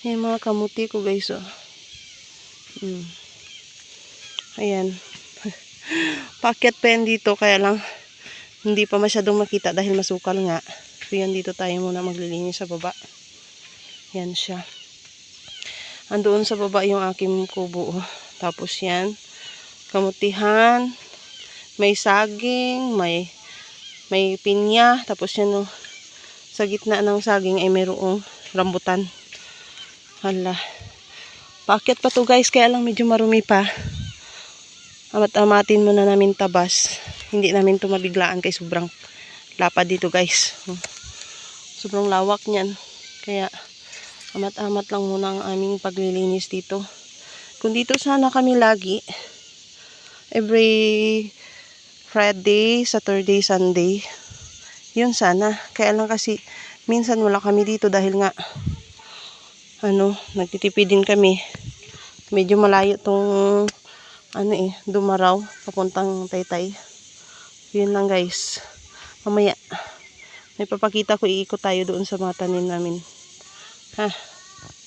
Yung mga kamuti ko guys, oh. Ayan. Paket pa yan dito, kaya lang hindi pa masyadong makita dahil masukal nga. So yan, dito tayo muna maglilinis sa baba. Yan siya. Andoon sa baba yung aking kubo. Tapos yan, kamutihan, may saging, may pinya. Tapos yan, sa gitna ng saging ay mayroong rambutan. Hala. Paket pa to guys, kaya lang medyo marumi pa. Amat-amatin muna namin tabas. Hindi namin to mabiglaan kay sobrang lapad dito guys. Sobrang lawak niyan. Kaya amat-amat lang muna ang aming paglilinis dito. Kung dito sana kami lagi, every Friday, Saturday, Sunday, yun sana. Kaya lang kasi minsan wala kami dito dahil nga nagtitipid din kami. Medyo malayo tong Dumaraw papuntang Taytay. Yun lang guys. Mamaya may papakita ko, iikot tayo doon sa mga tanim namin. Ha?